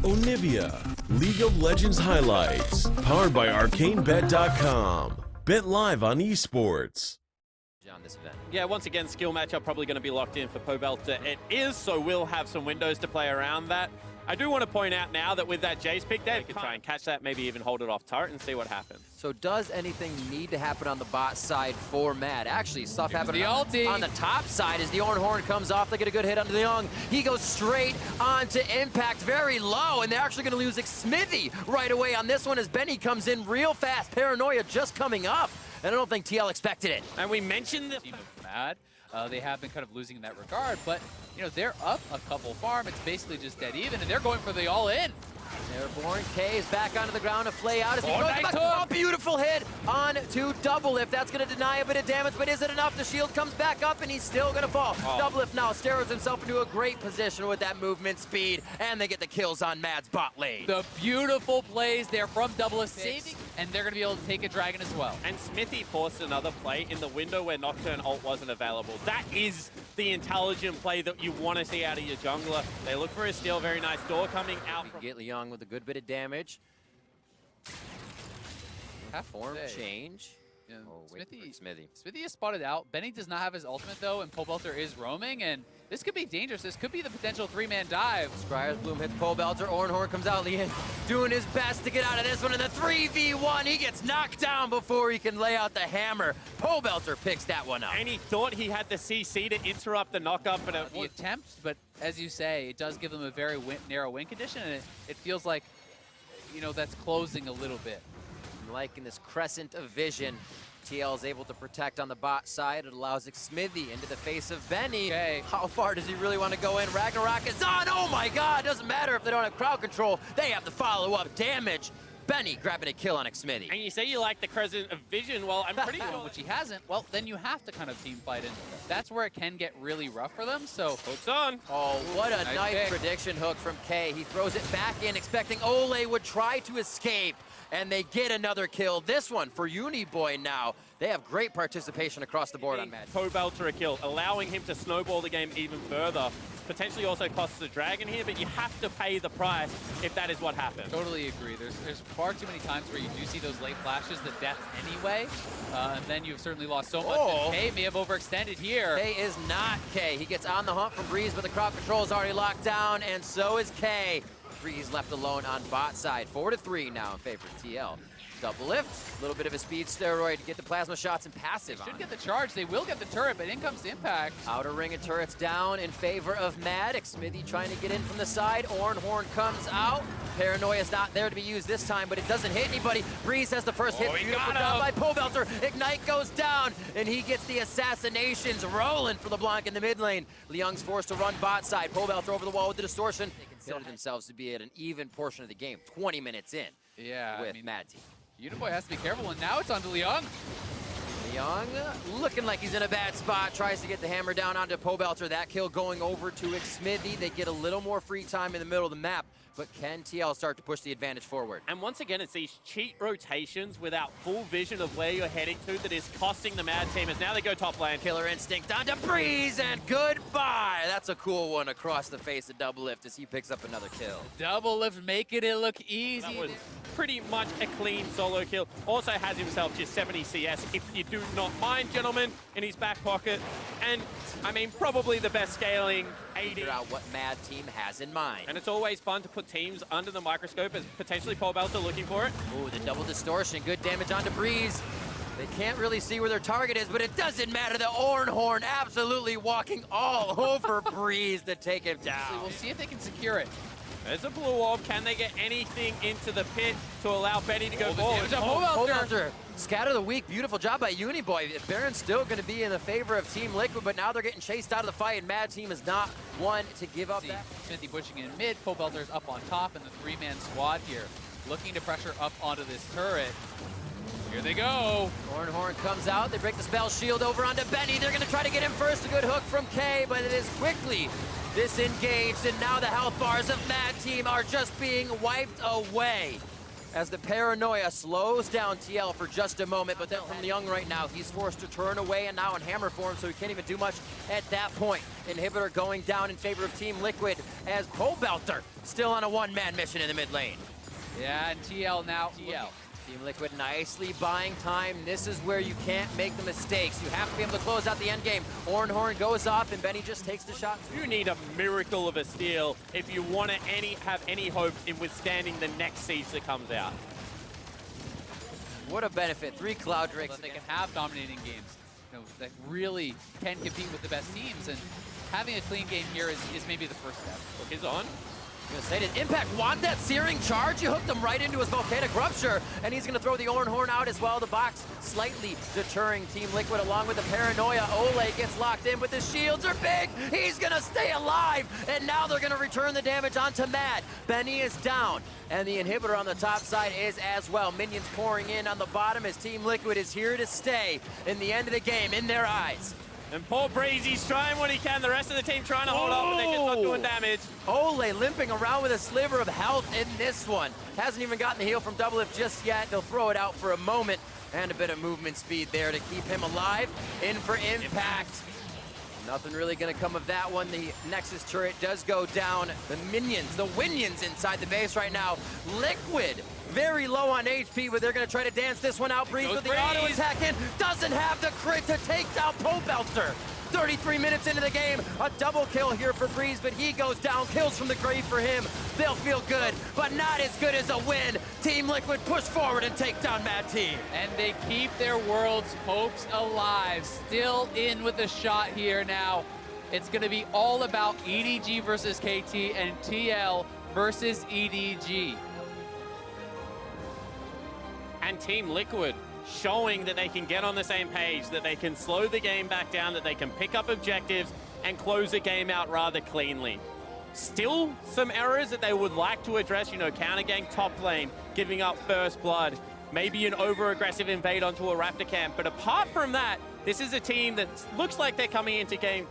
Onivia, League of Legends highlights, powered by ArcaneBet.com. Bet live on esports. On this event. Yeah, once again, skill matchup probably going to be locked in for Pobelter. It is, so we'll have some windows to play around that. I do want to point out now that with that Jace pick there, you can try and catch that, maybe even hold it off turret and see what happens. So does anything need to happen on the bot side for Mad? Actually, stuff happening on the top side as the Horn comes off. They get a good hit onto the Young. He goes straight onto Impact, very low, and they're actually going to lose Smithy right away on this one as Benny comes in real fast. Paranoia just coming up, and I don't think TL expected it. And we mentioned the team of Mad. They have been kind of losing in that regard, but you know, they're up a couple farm. It's basically just dead even, and they're going for the all-in. Airborne K is back onto the ground to flay out as he goes back. Taito. Oh, beautiful hit on to Double Lift. That's going to deny a bit of damage, but is it enough? The shield comes back up, and he's still going to fall. Double Lift now steroids himself into a great position with that movement speed, and they get the kills on Mad's bot lane. The beautiful plays there from Double Lift, saving, and they're going to be able to take a dragon as well. And Smithy forced another play in the window where Nocturne ult wasn't available. That is the intelligent play that you want to see out of your jungler. They look for a steal, very nice door coming out from... Get Young with a good bit of damage. Form change. Yeah, Oh, Smithy is spotted out. Benny does not have his ultimate though, and Pobelter is roaming, and this could be dangerous. This could be the potential three-man dive. Scryer's Bloom hits Pobelter. Ornhorn comes out. Leon doing his best to get out of this one in the 3v1. He gets knocked down before he can lay out the hammer. Pobelter picks that one up. And he thought he had the CC to interrupt the knock-up, but The attempt, but as you say, it does give them a very narrow win condition, and it feels like, you know, that's closing a little bit. Liking this crescent of vision. TL is able to protect on the bot side. It allows Smithy into the face of Benny. Okay. How far does he really want to go in? Ragnarok is on. Oh my God, doesn't matter if they don't have crowd control. They have the follow-up damage. Benny grabbing a kill on Smithy. And you say you like the crescent of vision, well, I'm pretty sure... Which he hasn't, well, then you have to kind of team fight, and that's where it can get really rough for them, so... Hook's on. Oh, what a nice pick. prediction hook from K. He throws it back in, expecting Ole would try to escape, and they get another kill. This one for Uniboy now. They have great participation across the board on Mad. Pobelter a kill, allowing him to snowball the game even further. Potentially also costs the dragon here, but you have to pay the price if that is what happens. Totally agree. There's far too many times where you do see those late flashes, the death anyway, and then you've certainly lost so much. And K may have overextended here. K is not K. He gets on the hunt from Breeze, but the crowd control is already locked down, and so is K. Breeze left alone on bot side. 4-3 now in favor of TL. Double lift, a little bit of a speed steroid to get the plasma shots and passive on. Should get the charge. They will get the turret, but in comes the impact. Outer ring of turrets down in favor of Mad. Smithy trying to get in from the side. Ornhorn comes out. Paranoia is not there to be used this time, but it doesn't hit anybody. Breeze has the first hit. Beautiful job by Pobelter. Ignite goes down, and he gets the assassinations rolling for LeBlanc in the mid lane. Leung's forced to run bot side. Pobelter over the wall with the distortion. They consider themselves to be at an even portion of the game, 20 minutes in with Mad Team. Uniboy has to be careful, and now it's on to Leung. Leung looking like he's in a bad spot, tries to get the hammer down onto Pobelter. That kill going over to Smithy. They get a little more free time in the middle of the map, but can TL start to push the advantage forward? And once again, it's these cheat rotations without full vision of where you're heading to that is costing the Mad Team, as now they go top lane. Killer Instinct onto Breeze, and goodbye! That's a cool one across the face of Double Lift as he picks up another kill. Double Lift making it look easy. That was pretty much a clean solo kill. Also has himself just 70 CS, if you do not mind, gentlemen, in his back pocket. And, I mean, probably the best scaling AD. Figure out what Mad Team has in mind. And it's always fun to put teams under the microscope as potentially Pobelter looking for it. Ooh, the double distortion, good damage onto Breeze. They can't really see where their target is, but it doesn't matter. The Ornhorn absolutely walking all over Breeze to take him down. We'll see if they can secure it. There's a blue orb. Can they get anything into the pit to allow Benny to go forward? Pobelter, scatter the weak. Beautiful job by Uniboy. Baron's still going to be in the favor of Team Liquid, but now they're getting chased out of the fight, and Mad Team is not one to give up that. Smithy pushing in mid, Pobelter's up on top, and the three-man squad here looking to pressure up onto this turret. Here they go. Ornhorn comes out. They break the spell shield over onto Benny. They're going to try to get him first. A good hook from K, but it is quickly disengaged, and now the health bars of Mad Team are just being wiped away. as the paranoia slows down TL for just a moment, but then from Young right now, he's forced to turn away and now in hammer form, so he can't even do much at that point. Inhibitor going down in favor of Team Liquid as Pobelter still on a one-man mission in the mid lane. Yeah, and TL now. TL. Team Liquid nicely buying time. This is where you can't make the mistakes. You have to be able to close out the end game. Horn goes off and Benny just takes the shot. You need a miracle of a steal if you want to have any hope in withstanding the next siege that comes out. What a benefit. 3 Cloud Drakes. They can have dominating games, you know, that really can compete with the best teams, and having a clean game here is maybe the first step. Look, he's on. Gonna say, did Impact want that searing charge? You hooked him right into his volcanic rupture, and he's gonna throw the Horn out as well. The box slightly deterring Team Liquid along with the paranoia. Ole gets locked in, but the shields are big. He's gonna stay alive, and now they're gonna return the damage onto Mad. Benny is down, and the inhibitor on the top side is as well. Minions pouring in on the bottom as Team Liquid is here to stay in the end of the game in their eyes. And poor Breeze, he's trying what he can. The rest of the team trying to hold up, but they're just not doing damage. Ole limping around with a sliver of health in this one. Hasn't even gotten the heal from Double Lift just yet. They'll throw it out for a moment, and a bit of movement speed there to keep him alive. In for Impact. Nothing really gonna come of that one. The Nexus turret does go down. The Winions inside the base right now. Liquid, very low on HP, but they're gonna try to dance this one out. Breeze with the auto attack in. Doesn't have the crit to take down Pobelter. 33 minutes into the game, a double kill here for Breeze, but he goes down. Kills from the grave for him. They'll feel good, but not as good as a win. Team Liquid push forward and take down Mad Team. And they keep their world's hopes alive. Still in with a shot here now. It's going to be all about EDG versus KT and TL versus EDG. And Team Liquid showing that they can get on the same page, that they can slow the game back down, that they can pick up objectives and close the game out rather cleanly. Still some errors that they would like to address, you know, counter gang top lane, giving up first blood, maybe an over-aggressive invade onto a Raptor camp. But apart from that, this is a team that looks like they're coming into game